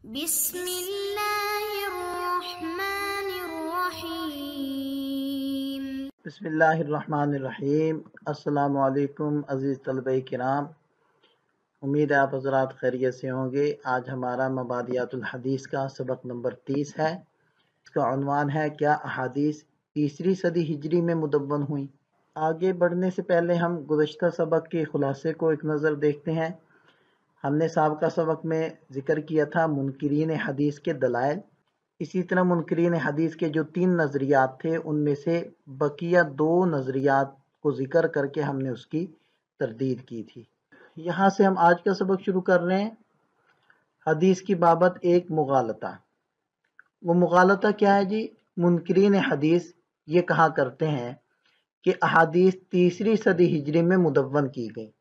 بسم اللہ الرحمن الرحیم۔ بسم اللہ الرحمن الرحیم۔ السلام علیکم عزیز طلبہ کرام، امید ہے آپ حضرات خیریت سے ہوں گے۔ آج ہمارا مبادیات الحدیث کا سبق نمبر 30 ہے۔ اس کا عنوان ہے کیا احادیث تیسری صدی ہجری میں مدون ہوئیں۔ آگے بڑھنے سے پہلے ہم گزشتہ سبق کے خلاصے کو ایک نظر دیکھتے ہیں۔ ہم نے سابقہ سبق میں ذکر کیا تھا منکرین حدیث کے دلائل، اسی طرح منکرین حدیث کے جو 3 نظریات تھے ان میں سے بقیہ 2 نظریات کو ذکر کر کے ہم نے اس کی تردید کی تھی۔ یہاں سے ہم آج کا سبق شروع کر رہے ہیں۔ حدیث کی بابت ایک مغالطہ۔ وہ مغالطہ کیا ہے جی؟ منکرین حدیث یہ کہا کرتے ہیں کہ احادیث تیسری صدی ہجری میں مدون کی گئی،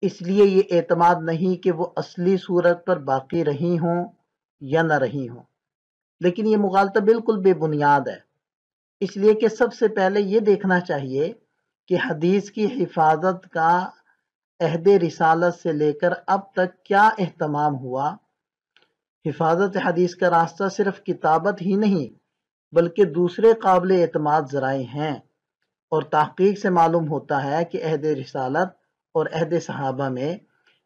اس لیے یہ اعتماد نہیں کہ وہ اصلی صورت پر باقی رہی ہوں یا نہ رہی ہوں۔ لیکن یہ مغالطہ بالکل بے بنیاد ہے، اس لیے کہ سب سے پہلے یہ دیکھنا چاہیے کہ حدیث کی حفاظت کا عہد رسالت سے لے کر اب تک کیا اہتمام ہوا۔ حفاظت حدیث کا راستہ صرف کتابت ہی نہیں بلکہ دوسرے قابل اعتماد ذرائع ہیں، اور تحقیق سے معلوم ہوتا ہے کہ عہد رسالت اور عہد صحابہ میں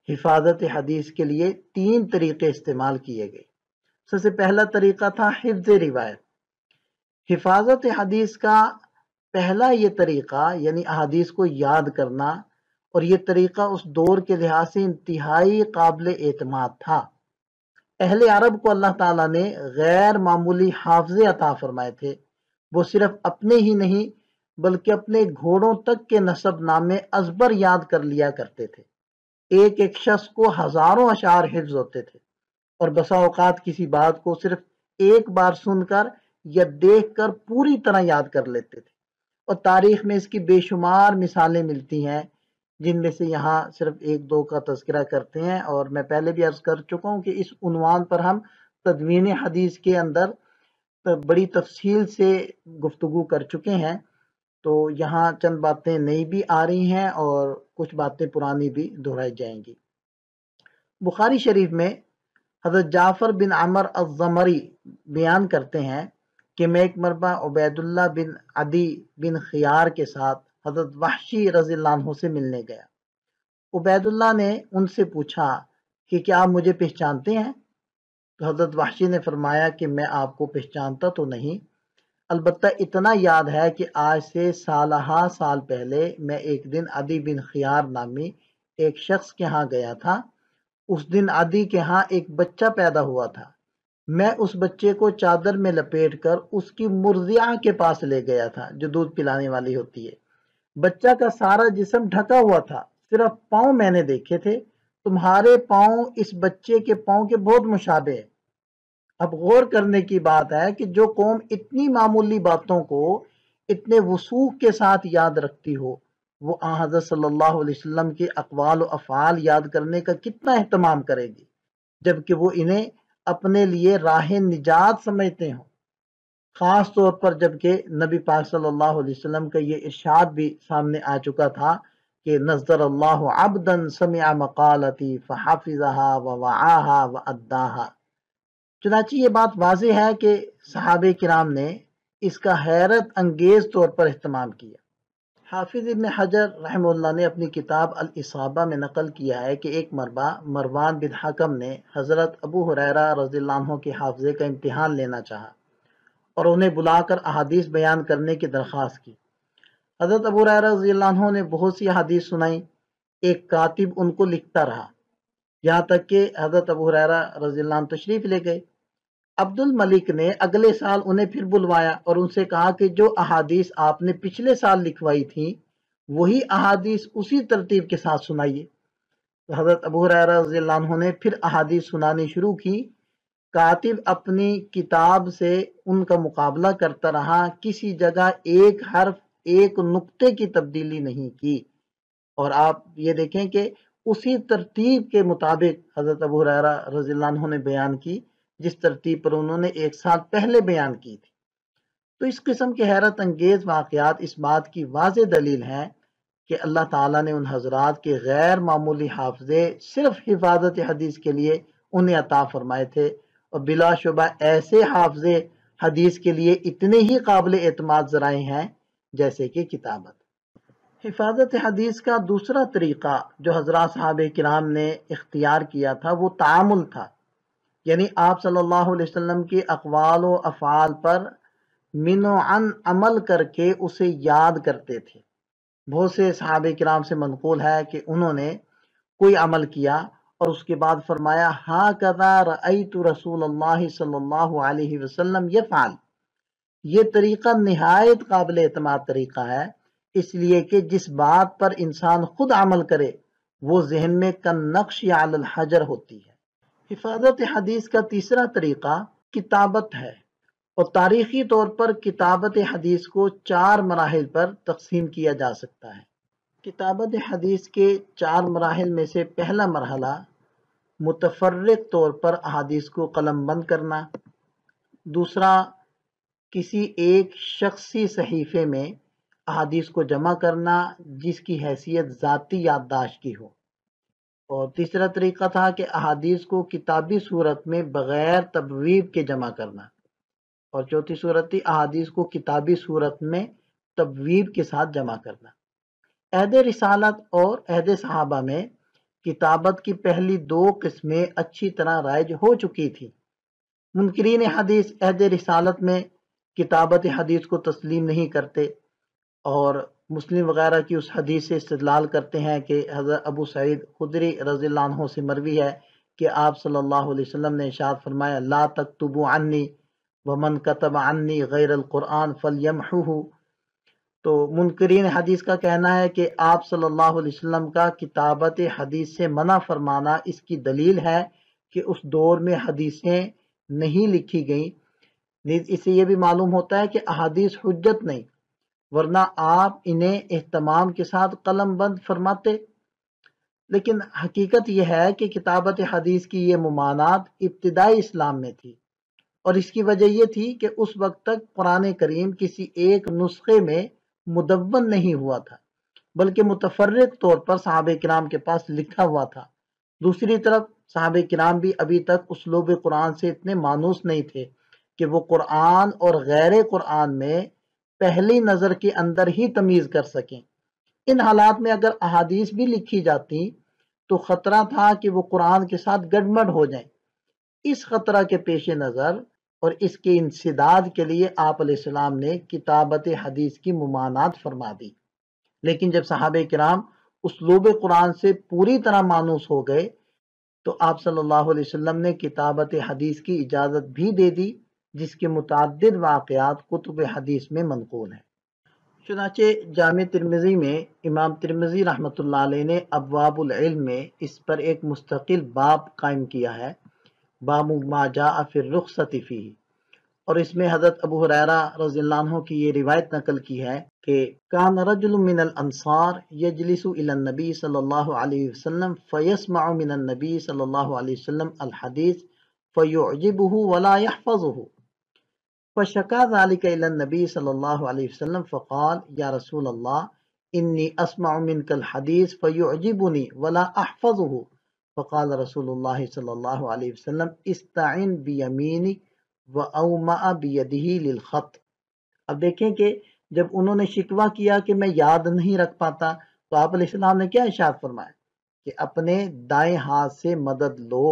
حفاظت حدیث کے لیے 3 طریقے استعمال کیے گئے۔ سب سے پہلا طریقہ تھا حفظ روایت۔ حفاظت حدیث کا پہلا یہ طریقہ یعنی احادیث کو یاد کرنا، اور یہ طریقہ اس دور کے لحاظ سے انتہائی قابل اعتماد تھا۔ اہل عرب کو اللہ تعالیٰ نے غیر معمولی حافظے عطا فرمائے تھے۔ وہ صرف اپنے ہی نہیں بلکہ اپنے گھوڑوں تک کے نسب نامے ازبر یاد کر لیا کرتے تھے۔ ایک ایک شخص کو ہزاروں اشعار حفظ ہوتے تھے، اور بسا اوقات کسی بات کو صرف ایک بار سن کر یا دیکھ کر پوری طرح یاد کر لیتے تھے، اور تاریخ میں اس کی بے شمار مثالیں ملتی ہیں، جن میں سے یہاں صرف 1-2 کا تذکرہ کرتے ہیں۔ اور میں پہلے بھی عرض کر چکا ہوں کہ اس عنوان پر ہم تدوین حدیث کے اندر بڑی تفصیل سے گفتگو کر چکے ہیں، تو یہاں چند باتیں نئی بھی آ رہی ہیں اور کچھ باتیں پرانی بھی دہرائی جائیں گی۔ بخاری شریف میں حضرت جعفر بن عمر الزمری بیان کرتے ہیں کہ میں ایک مرتبہ عبید اللہ بن عدی بن خیار کے ساتھ حضرت وحشی رضی اللہ عنہ سے ملنے گیا۔ عبید اللہ نے ان سے پوچھا کہ کیا آپ مجھے پہچانتے ہیں؟ تو حضرت وحشی نے فرمایا کہ میں آپ کو پہچانتا تو نہیں، البتہ اتنا یاد ہے کہ آج سے سالہ سال پہلے میں ایک دن عدی بن خیار نامی ایک شخص کے ہاں گیا تھا۔ اس دن عدی کے ہاں ایک بچہ پیدا ہوا تھا۔ میں اس بچے کو چادر میں لپیٹ کر اس کی مرضعہ کے پاس لے گیا تھا جو دودھ پلانے والی ہوتی ہے۔ بچہ کا سارا جسم ڈھکا ہوا تھا، صرف پاؤں میں نے دیکھے تھے۔ تمہارے پاؤں اس بچے کے پاؤں کے بہت مشابہ ہیں۔ اب غور کرنے کی بات ہے کہ جو قوم اتنی معمولی باتوں کو اتنے وثوق کے ساتھ یاد رکھتی ہو، وہ آن حضرت صلی اللہ علیہ وسلم کے اقوال و افعال یاد کرنے کا کتنا اہتمام کرے گی، جبکہ وہ انہیں اپنے لیے راہ نجات سمجھتے ہوں۔ خاص طور پر جبکہ نبی پاک صلی اللہ علیہ وسلم کا یہ ارشاد بھی سامنے آ چکا تھا کہ نظر اللہ عبدا سمع مقالتی فحفظها ووعاها واداها۔ چنانچہ یہ بات واضح ہے کہ صحابہ کرام نے اس کا حیرت انگیز طور پر اہتمام کیا۔ حافظ ابن حجر رحمہ اللہ نے اپنی کتاب الاصابہ میں نقل کیا ہے کہ ایک مرتبہ مروان بن حکم نے حضرت ابو ہریرہ رضی اللہ عنہ کے حافظے کا امتحان لینا چاہا اور انہیں بلا کر احادیث بیان کرنے کی درخواست کی۔ حضرت ابو ہریرہ رضی اللہ عنہ نے بہت سی احادیث سنائیں۔ ایک کاتب ان کو لکھتا رہا یہاں تک کہ حضرت ابو ہریرہ رضی اللہ عنہ تشریف لے گئے۔ عبد الملک نے اگلے سال انہیں پھر بلوایا اور ان سے کہا کہ جو احادیث آپ نے پچھلے سال لکھوائی تھیں وہی احادیث اسی ترتیب کے ساتھ سنائیے۔ حضرت ابو ہریرہ رضی اللہ عنہ نے پھر احادیث سنانی شروع کی۔ کاتب اپنی کتاب سے ان کا مقابلہ کرتا رہا، کسی جگہ ایک حرف ایک نقطے کی تبدیلی نہیں کی، اور آپ یہ دیکھیں کہ اسی ترتیب کے مطابق حضرت ابو ہریرہ رضی اللہ عنہ نے بیان کی جس ترتیب پر انہوں نے 1 سال پہلے بیان کی تھی۔ تو اس قسم کے حیرت انگیز واقعات اس بات کی واضح دلیل ہیں کہ اللہ تعالیٰ نے ان حضرات کے غیر معمولی حافظے صرف حفاظت حدیث کے لیے انہیں عطا فرمائے تھے، اور بلا شبہ ایسے حافظ حدیث کے لیے اتنے ہی قابل اعتماد ذرائع ہیں جیسے کہ کتابت۔ حفاظت حدیث کا دوسرا طریقہ جو حضرات صحابہ کرام نے اختیار کیا تھا وہ تعامل تھا، یعنی آپ صلی اللہ علیہ وسلم کے اقوال و افعال پر من و عن عمل کر کے اسے یاد کرتے تھے۔ بہت سے صحابہ کرام سے منقول ہے کہ انہوں نے کوئی عمل کیا اور اس کے بعد فرمایا ہاکذا رأیت رسول اللہ صلی اللہ علیہ وسلم یفعل۔ یہ طریقہ نہایت قابل اعتماد طریقہ ہے، اس لیے کہ جس بات پر انسان خود عمل کرے وہ ذہن میں کالنقش علی الحجر ہوتی ہے۔ حفاظت حدیث کا تیسرا طریقہ کتابت ہے، اور تاریخی طور پر کتابت حدیث کو 4 مراحل پر تقسیم کیا جا سکتا ہے۔ کتابت حدیث کے 4 مراحل میں سے پہلا مرحلہ متفرق طور پر احادیث کو قلم بند کرنا، دوسرا کسی ایک شخصی صحیفے میں احادیث کو جمع کرنا جس کی حیثیت ذاتی یادداشت کی ہو، اور تیسرا طریقہ تھا کہ احادیث کو کتابی صورت میں بغیر تبویب کے جمع کرنا، اور چوتھی صورت تھی احادیث کو کتابی صورت میں تبویب کے ساتھ جمع کرنا۔ عہد رسالت اور عہد صحابہ میں کتابت کی پہلی 2 قسمیں اچھی طرح رائج ہو چکی تھی۔ منکرین حدیث عہد رسالت میں کتابت حدیث کو تسلیم نہیں کرتے اور مسلم وغیرہ کی اس حدیث سے استدلال کرتے ہیں کہ حضرت ابو سعید خدری رضی اللہ عنہ سے مروی ہے کہ آپ صلی اللہ علیہ وسلم نے ارشاد فرمایا لا تکتبوا عنی ومن کتب عنی غیر القرآن فلیمحوہ۔ تو منکرین حدیث کا کہنا ہے کہ آپ صلی اللہ علیہ وسلم کا کتابت حدیث سے منع فرمانا اس کی دلیل ہے کہ اس دور میں حدیثیں نہیں لکھی گئیں۔ اس سے یہ بھی معلوم ہوتا ہے کہ احادیث حجت نہیں، ورنہ آپ انہیں اہتمام کے ساتھ قلم بند فرماتے۔ لیکن حقیقت یہ ہے کہ کتابت حدیث کی یہ ممانعت ابتدائی اسلام میں تھی، اور اس کی وجہ یہ تھی کہ اس وقت تک قرآن کریم کسی ایک نسخے میں مدون نہیں ہوا تھا، بلکہ متفرق طور پر صحابہ کرام کے پاس لکھا ہوا تھا۔ دوسری طرف صحابہ کرام بھی ابھی تک اسلوب قرآن سے اتنے مانوس نہیں تھے کہ وہ قرآن اور غیر قرآن میں پہلی نظر کے اندر ہی تمیز کر سکیں۔ ان حالات میں اگر احادیث بھی لکھی جاتی تو خطرہ تھا کہ وہ قرآن کے ساتھ گڑبڑ ہو جائیں۔ اس خطرہ کے پیش نظر اور اس کے انسداد کے لیے آپ علیہ السلام نے کتابت حدیث کی ممانعت فرما دی۔ لیکن جب صحابہ کرام اسلوب قرآن سے پوری طرح مانوس ہو گئے تو آپ صلی اللہ علیہ وسلم نے کتابت حدیث کی اجازت بھی دے دی، جس کے متعدد واقعات کتب حدیث میں منقول ہیں۔ چنانچہ جامع ترمذی میں امام ترمذی رحمۃ اللہ علیہ نے ابواب العلم میں اس پر ایک مستقل باب قائم کیا ہے، باب ما جاء فی الرخصۃ فیہ، اور اس میں حضرت ابو ہریرہ رضی اللہ عنہ کی یہ روایت نقل کی ہے کہ کان رجل من الانصار یجلس الی النبی صلی اللہ علیہ وسلم فیسمع من النبی صلی اللہ علیہ وسلم الحدیث فیعجبہ ولا یحفظہ فشکا ذلك الى النبی صلی اللہ علیہ وسلم فقال یا رسول اللہ انی اسمع منک الحدیث فیعجبنی ولا احفظہ فقال رسول اللہ صلی اللہ علیہ وسلم استعن بیمینک وَأَوْمَأَ بِيَدِهِ لِلْخَطِّ۔ اب دیکھیں کہ جب انہوں نے شکوہ کیا کہ میں یاد نہیں رکھ پاتا تو آپ علیہ السلام نے کیا ارشاد فرمایا کہ اپنے دائیں ہاتھ سے مدد لو،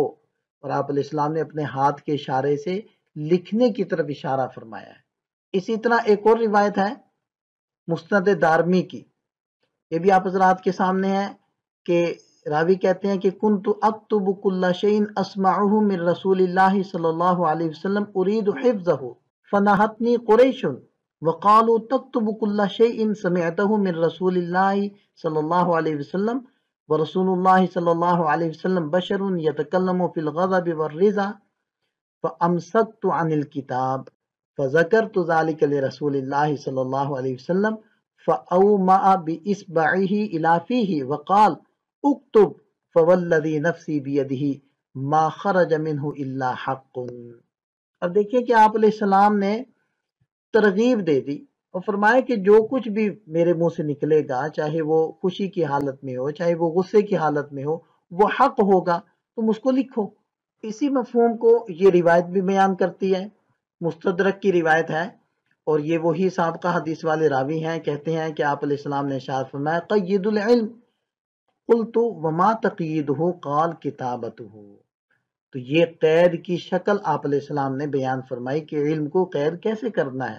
اور آپ علیہ السلام نے اپنے ہاتھ کے اشارے سے لکھنے کی طرف اشارہ فرمایا ہے۔ اسی طرح ایک اور روایت ہے مسند دارمی کی، یہ بھی آپ حضرات کے سامنے ہے کہ راوی کہتے ہیں کہ کنت اکتب کل شیء اسمعه من رسول اللہ صلی اللہ علیہ وسلم اريد حفظه فنهتني قریش وقالوا تكتب كل شيء سمعته من رسول اللہ صلی اللہ علیہ وسلم ورسول اللہ صلی اللہ علیہ وسلم بشر يتكلم في الغضب والرضا فامسكت عن الكتاب فذكرت ذلك لرسول اللہ صلی اللہ علیہ وسلم فأومأ بإصبعه إلى فيه وقال اکتب فوالذی نفسی بیدہ ما خرج منہ الا حق۔ اب دیکھیں کہ آپ علیہ السلام نے ترغیب دے دی اور فرمایا کہ جو کچھ بھی میرے منہ سے نکلے گا، چاہے وہ خوشی کی حالت میں ہو چاہے وہ غصے کی حالت میں ہو، وہ حق ہوگا، تم اس کو لکھو۔ اسی مفہوم کو یہ روایت بھی بیان کرتی ہے، مستدرک کی روایت ہے، اور یہ وہی سابقہ حدیث والے راوی ہیں، کہتے ہیں کہ آپ علیہ السلام نے ارشاد فرمایا قید العلم قلت وما تقییدہ قال کتابتہ، تو یہ قید کی شکل آپ علیہ السلام نے بیان فرمائی کہ علم کو قید کیسے کرنا ہے۔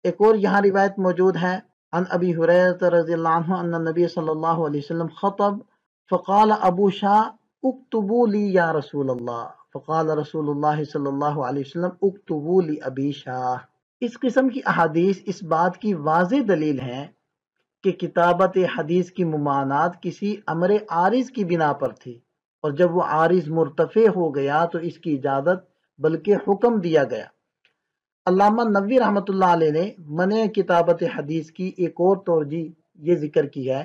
ایک اور یہاں روایت موجود ہے، عن ابی ہریرہ رضی اللہ عنہ ان النبی صلی اللہ علیہ وسلم خطب فقال ابو شاہ اکتبوا لی یا رسول اللہ، فقال رسول اللہ صلی اللہ علیہ وسلم اکتبوا لی ابی شاہ۔ اس قسم کی احادیث اس بات کی واضح دلیل ہیں کہ کتابت حدیث کی ممانعت کسی امر عارض کی بنا پر تھی، اور جب وہ عارض مرتفع ہو گیا تو اس کی اجازت بلکہ حکم دیا گیا۔ علامہ نووی رحمۃ اللہ علیہ نے منع کتابت حدیث کی ایک اور توجہ یہ ذکر کی ہے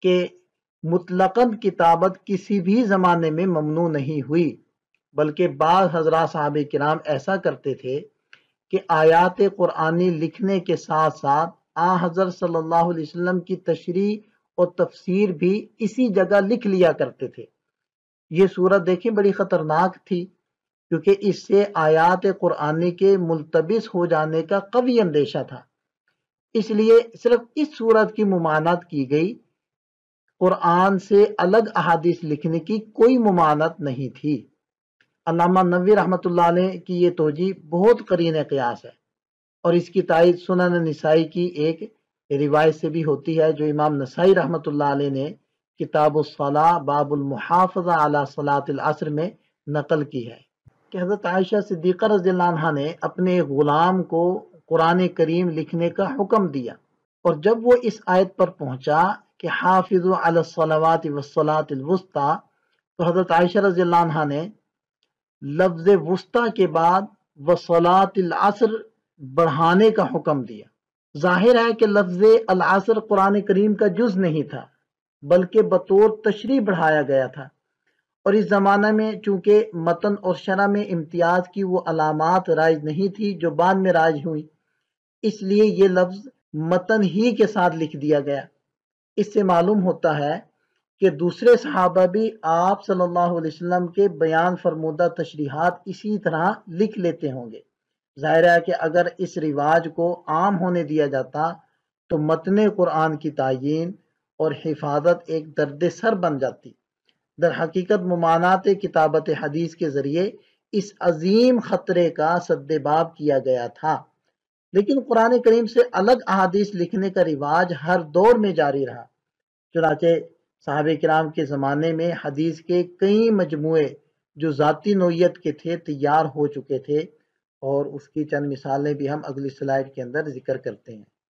کہ مطلقاً کتابت کسی بھی زمانے میں ممنوع نہیں ہوئی، بلکہ بعض حضرات صحابہ کرام ایسا کرتے تھے کہ آیات قرآنی لکھنے کے ساتھ ساتھ حضرت صلی اللہ علیہ وسلم کی تشریح اور تفسیر بھی اسی جگہ لکھ لیا کرتے تھے۔ یہ صورت دیکھیں بڑی خطرناک تھی، کیونکہ اس سے آیات قرآنی کے ملتبس ہو جانے کا قوی اندیشہ تھا، اس لیے صرف اس صورت کی ممانعت کی گئی، قرآن سے الگ احادیث لکھنے کی کوئی ممانعت نہیں تھی۔ علامہ نووی رحمۃ اللہ علیہ کی یہ توجہ بہت قرین قیاس ہے، اور اس کی تائید سنن نسائی کی ایک روایت سے بھی ہوتی ہے جو امام نسائی رحمۃ اللہ علیہ نے کتاب الصلاۃ باب المحافظہ علی صلاۃ العصر میں نقل کی ہے کہ حضرت عائشہ صدیقہ رضی اللہ عنہا نے اپنے غلام کو قرآن کریم لکھنے کا حکم دیا، اور جب وہ اس آیت پر پہنچا کہ حافظوا علی الصلوات والصلاۃ الوسطی، تو حضرت عائشہ رضی اللہ عنہا نے لفظ وسطی کے بعد وصلاۃ العصر بڑھانے کا حکم دیا۔ ظاہر ہے کہ لفظ العصر قرآن کریم کا جز نہیں تھا، بلکہ بطور تشریح بڑھایا گیا تھا، اور اس زمانہ میں چونکہ متن اور شرح میں امتیاز کی وہ علامات رائج نہیں تھی جو بعد میں رائج ہوئی، اس لیے یہ لفظ متن ہی کے ساتھ لکھ دیا گیا۔ اس سے معلوم ہوتا ہے کہ دوسرے صحابہ بھی آپ صلی اللہ علیہ وسلم کے بیان فرمودہ تشریحات اسی طرح لکھ لیتے ہوں گے۔ ظاہر ہے کہ اگر اس رواج کو عام ہونے دیا جاتا تو متن قرآن کی تعیین اور حفاظت ایک درد سر بن جاتی۔ در حقیقت ممانعت کتابت حدیث کے ذریعے اس عظیم خطرے کا سدباب کیا گیا تھا، لیکن قرآن کریم سے الگ احادیث لکھنے کا رواج ہر دور میں جاری رہا۔ چنانچہ صحابہ کرام کے زمانے میں حدیث کے کئی مجموعے جو ذاتی نوعیت کے تھے تیار ہو چکے تھے، اور اس کی چند مثالیں بھی ہم اگلی سلائیڈ کے اندر ذکر کرتے ہیں۔